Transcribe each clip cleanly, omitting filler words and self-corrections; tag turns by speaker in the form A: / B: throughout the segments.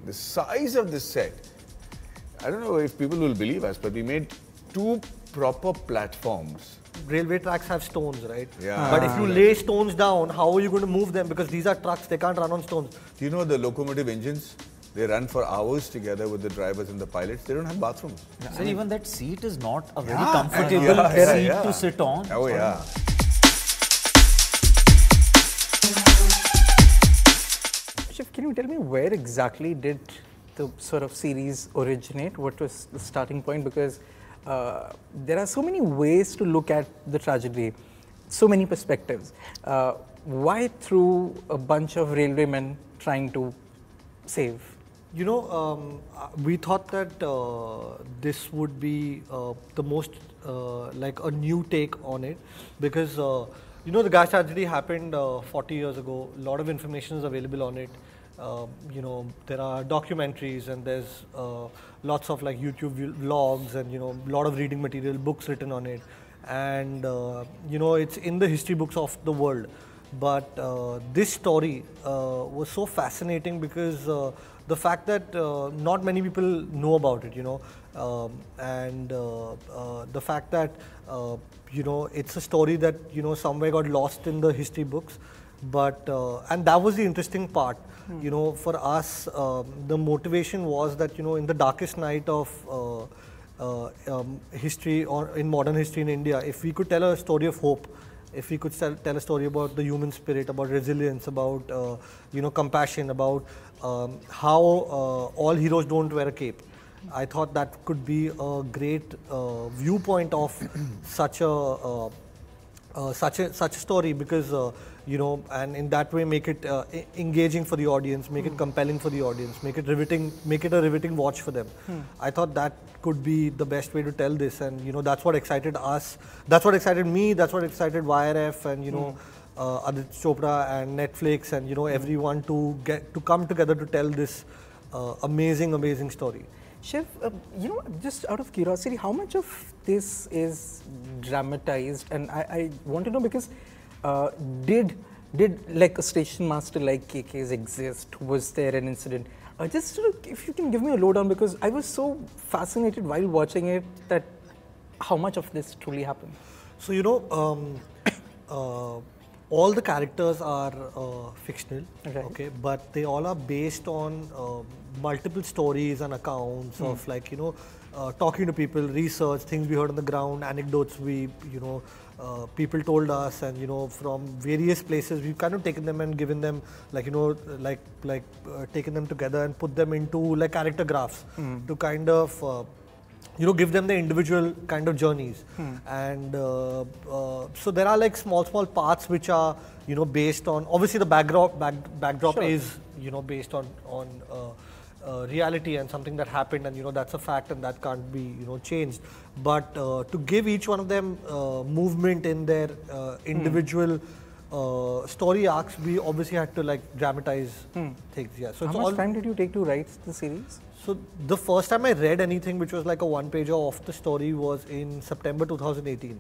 A: The size of the set. I don't know if people will believe us, but we made 2 proper platforms.
B: Railway tracks have stones, right?
A: Yeah.
B: But if you lay stones down, how are you going to move them? Because these are trucks, they can't run on stones.
A: Do you know the locomotive engines? They run for hours together with the drivers and the pilots. They don't have bathrooms.
C: Yeah, so even that seat is not a very comfortable seat to sit on.
A: Oh yeah.
D: Shiv, can you tell me where exactly did the sort of series originate? What was the starting point? Because there are so many ways to look at the tragedy, so many perspectives. Why through a bunch of railwaymen trying to save?
B: You know, we thought that this would be the most like a new take on it, because you know, the gas tragedy happened 40 years ago. A lot of information is available on it. You know, there are documentaries and there's lots of like YouTube vlogs and, you know, a lot of reading material, books written on it, and you know, it's in the history books of the world. But this story was so fascinating because the fact that not many people know about it, you know, and the fact that you know, it's a story that, you know, somewhere got lost in the history books. But and that was the interesting part. You know, for us, the motivation was that, you know, in the darkest night of history, or in modern history in India, if we could tell a story of hope, if we could tell a story about the human spirit, about resilience, about you know, compassion, about how all heroes don't wear a cape, I thought that could be a great viewpoint of such a story, because you know, and in that way make it engaging for the audience, make it compelling for the audience, make it riveting, make it a riveting watch for them. I thought that could be the best way to tell this, and you know, that's what excited us, that's what excited me, that's what excited YRF, and you know, Aditya Chopra and Netflix, and you know, everyone to come together to tell this amazing story.
D: Shiv, you know, just out of curiosity, how much of this is dramatized? And I want to know, because did like a station master like KK's exist? Was there an incident? Just sort of, if you can give me a lowdown, because I was so fascinated while watching it that how much of this truly happened.
B: So, you know, all the characters are fictional, okay, but they all are based on multiple stories and accounts of, like, you know, talking to people, research, things we heard on the ground, anecdotes we, you know, people told us, and you know, from various places we've kind of taken them and given them, like, you know, taken them together and put them into like character graphs to kind of you know, give them the individual kind of journeys. And so there are like small parts which are, you know, based on, obviously the backdrop is, you know, based on reality and something that happened, and you know, that's a fact and that can't be, you know, changed. But to give each one of them movement in their individual story arcs, we obviously had to like dramatize things. Yeah. So
D: how much time did you take to write the series?
B: So the first time I read anything which was like a one-pager of the story was in September 2018.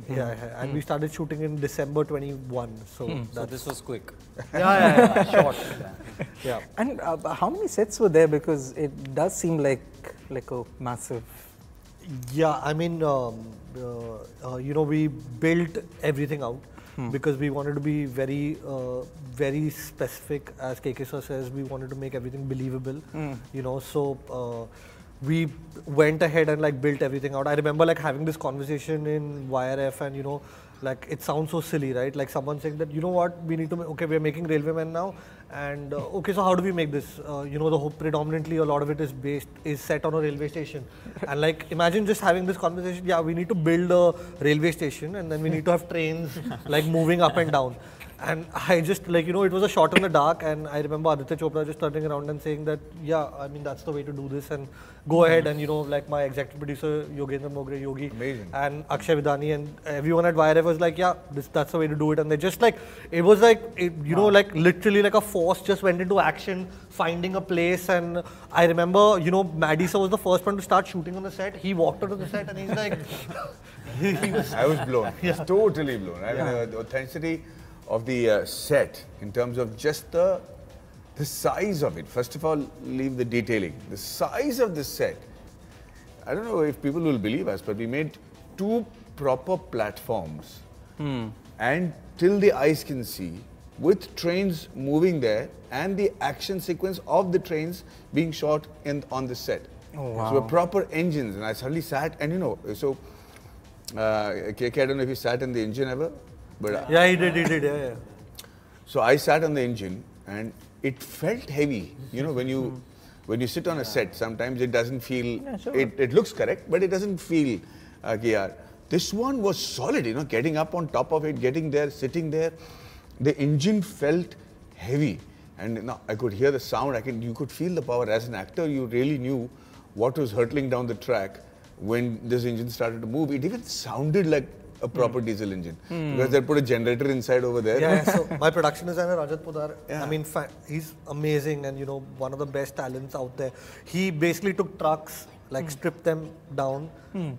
B: Yeah, and we started shooting in December 21. So,
C: so this was quick.
B: Short. Yeah.
D: And how many sets were there? Because it does seem like a massive.
B: Yeah, I mean, you know, we built everything out because we wanted to be very, very specific. As KK sir says, we wanted to make everything believable. You know, so we went ahead and like built everything out. I remember like having this conversation in YRF, and you know, like it sounds so silly, right? Like someone saying that, you know what, we need to okay, we're making Railwaymen now, and okay, so how do we make this? You know, predominantly a lot of it is set on a railway station, and like imagine just having this conversation. Yeah, we need to build a railway station, and then we need to have trains like moving up and down. And I just, like, you know, it was a shot in the dark, and I remember Aditya Chopra just turning around and saying that, yeah, I mean, that's the way to do this, and go ahead. And, you know, like my executive producer, Yogendra Mogre, Yogi, and Akshay Vidani, and everyone at YRF was like, yeah, that's the way to do it. And they just like, it was like, you know, like literally like a force just went into action, finding a place. And I remember, you know, Maddie sir was the first one to start shooting on the set. He walked onto the set and he's like,
A: I was blown. I was totally blown. I mean, the authenticity of the set in terms of just the The size of it, first of all, leave the detailing. The size of the set, I don't know if people will believe us, but we made 2 proper platforms and till the eyes can see, with trains moving there and the action sequence of the trains being shot on the set.
D: Oh, wow.
A: So proper engines, and I suddenly sat and KK, I don't know if you sat in the engine ever, but
B: Yeah, he did, yeah.
A: so I sat on the engine and it felt heavy. You know, when you sit on a set, sometimes it doesn't feel, it looks correct, but it doesn't feel, this one was solid, you know, getting up on top of it, getting there, sitting there. The engine felt heavy. And I could hear the sound, you could feel the power. As an actor, you really knew what was hurtling down the track when this engine started to move. It even sounded like a proper diesel engine because they put a generator inside over there.
B: Yeah, so my production designer Rajat Pudar, I mean, he's amazing and one of the best talents out there. He basically took trucks, like stripped them down,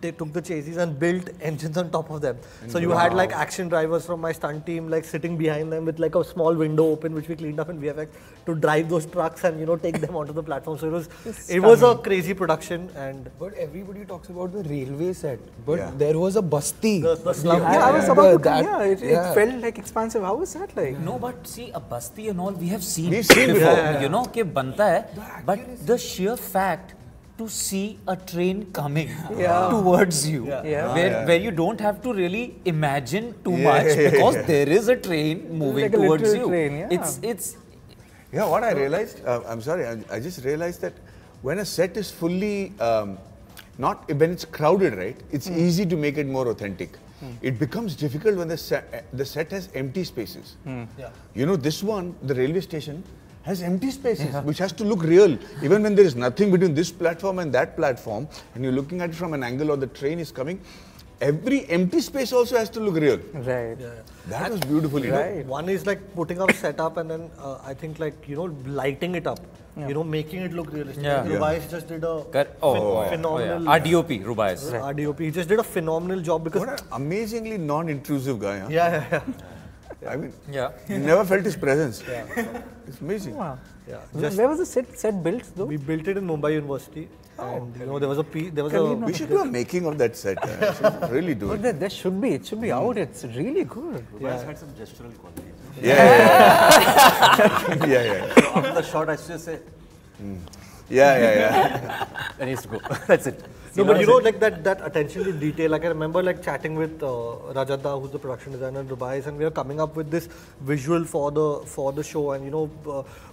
B: they took the chassis and built engines on top of them. So you had like action drivers from my stunt team like sitting behind them with like a small window open, which we cleaned up in VFX to drive those trucks and take them onto the platform. So it was a crazy production. And
E: but everybody talks about the railway set, but there was a basti.
B: The slum.
D: I was about to come. It felt like expansive. How was that like?
C: No, but see, a basti and all we have seen.
A: We've seen before.
C: कि बनता है, but the sheer fact to see a train coming towards you, where you don't have to really imagine too much because there is a train moving
D: like a
C: towards you.
D: Train,
C: It's
A: Yeah, what I realized, I'm sorry, I just realized that when a set is fully, when it's crowded, right, it's easy to make it more authentic. It becomes difficult when the set has empty spaces. This one, the railway station, has empty spaces, which has to look real. Even when there is nothing between this platform and that platform, and you're looking at it from an angle or the train is coming, every empty space also has to look real.
D: Right.
A: That was beautiful,
B: One is like putting up setup and then I think like, lighting it up, making it look realistic. Rubais just did a phenomenal...
C: RDOP, Rubais.
B: RDOP, he just did a phenomenal job because...
A: What an amazingly non-intrusive guy, huh?
B: Yeah.
A: I mean, you never felt his presence. It's amazing.
D: Wow. Where was the set built though?
B: We built it in Mumbai University. And there was
A: we should do a making of that set. We should really do it.
D: There should be. It should be out. It's really good.
F: Rubais had some gestural qualities.
A: Yeah.
F: So after the shot, I just say,
A: That
F: needs to go. That's it.
B: No, but like that attention to detail. Like I remember like chatting with Rajata, who's the production designer in Rubais, and we are coming up with this visual for the show. And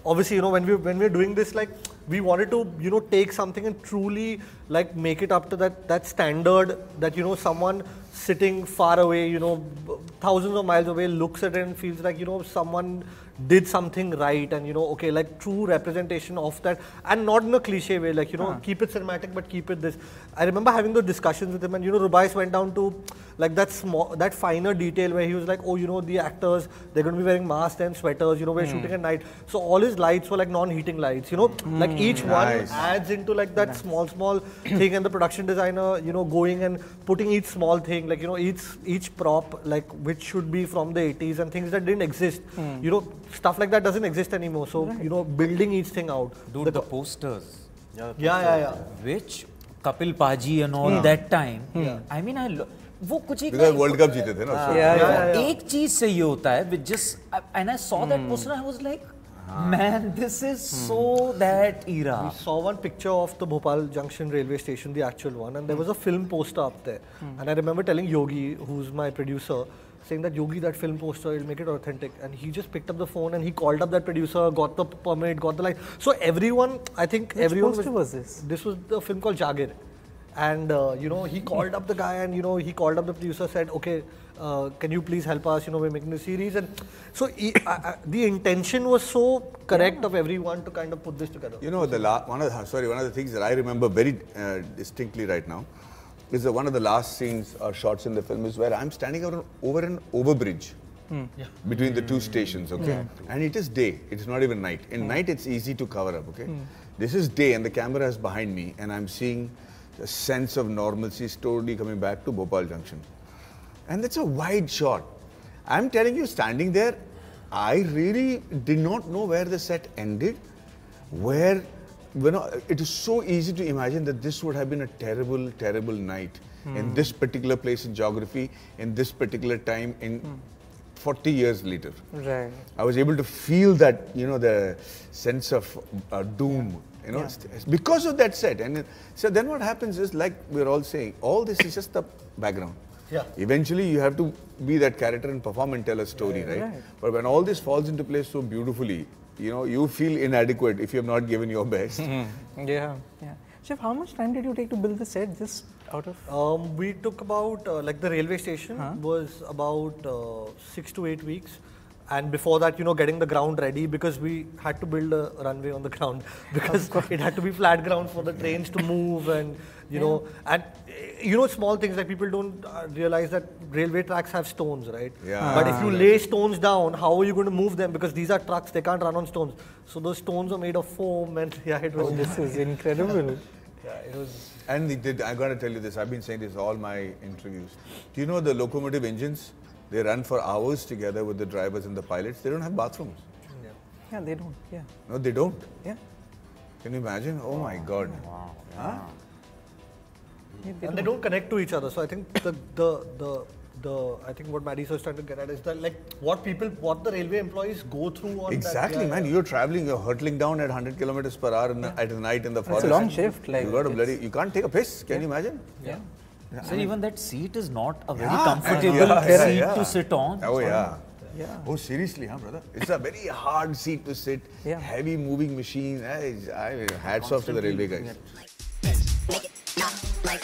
B: obviously when we're doing this, like we wanted to take something and truly like make it up to that standard that someone sitting far away, thousands of miles away, looks at it and feels like someone did something right, and like true representation of that, and not in a cliche way, like keep it cinematic but keep it this. I remember having the discussions with him, and Rubais went down to like that finer detail where he was like, oh, the actors, they're going to be wearing masks and sweaters, we're shooting at night, so all his lights were like non-heating lights, like each one adds into like that small thing, and the production designer going and putting each small thing, like each prop, like which should be from the 80s and things that didn't exist, stuff like that doesn't exist anymore, so building each thing out.
C: Dude, the posters.
B: Yeah.
C: Which Kapil Paji and all that time. I mean, वो कुछ एक
A: because World Cup जीते थे ना.
C: एक चीज से ये होता है with just and I saw that poster and I was like, man, this is so that era.
B: We saw one picture of the Bhopal Junction railway station, the actual one, and there was a film poster up there. And I remember telling Yogi, who's my producer, saying that Yogi, that film poster, it'll make it authentic. And he just picked up the phone and he called up that producer, got the permit, got the light. So everyone, I think
D: Which
B: everyone
D: poster was this?
B: This was the film called Jagir. And he called up the guy and he called up the producer, said, okay, can you please help us, we're making the series. And so the intention was so correct of everyone to kind of put this together.
A: One of the things that I remember very distinctly right now is that one of the last scenes or shots in the film is where I'm standing over an overbridge between the two stations, okay? And it is day, it is not even night. In night, it's easy to cover up, okay? This is day and the camera is behind me and I'm seeing a sense of normalcy slowly coming back to Bhopal Junction. And that's a wide shot. I'm telling you, standing there, I really did not know where the set ended, where, it is so easy to imagine that this would have been a terrible, terrible night in this particular place in geography, in this particular time, in 40 years later.
D: Right.
A: I was able to feel that, the sense of doom, because of that set. And so then what happens is, like we're all saying, all this is just the background.
B: Yeah.
A: Eventually, you have to be that character and perform and tell a story, right? But when all this falls into place so beautifully, you feel inadequate if you have not given your best.
D: Yeah. Shiv, how much time did you take to build the set? Just out of?
B: We took about, like the railway station was about 6 to 8 weeks. And before that, getting the ground ready, because we had to build a runway on the ground because it had to be flat ground for the trains to move and, small things like people don't realize that railway tracks have stones, right?
A: Yeah.
B: But if you lay stones down, how are you going to move them? Because these are trucks, they can't run on stones. So those stones are made of foam and it was...
D: This is incredible.
B: it was...
A: And I got to tell you this, I've been saying this all my interviews. Do you know the locomotive engines? They run for hours together with the drivers and the pilots. They don't have bathrooms.
D: Yeah, they don't. Yeah.
A: No, they don't.
D: Yeah.
A: Can you imagine? Oh my God.
C: Wow.
A: Huh?
D: Yeah,
B: They don't connect to each other. So I think I think what Maddie is trying to get at is that what the railway employees go through on
A: Exactly, man. You're traveling, you're hurtling down at 100 kilometers per hour at night in the forest.
D: It's a long shift.
A: You can't take a piss. Can you imagine?
D: Yeah.
C: So even that seat is not a very comfortable seat to sit on.
A: Oh yeah.
D: Yeah.
A: Oh seriously, brother? It's a very hard seat to sit.
D: Yeah.
A: Heavy moving machine. Hats off to the railway guys.
G: Make it not like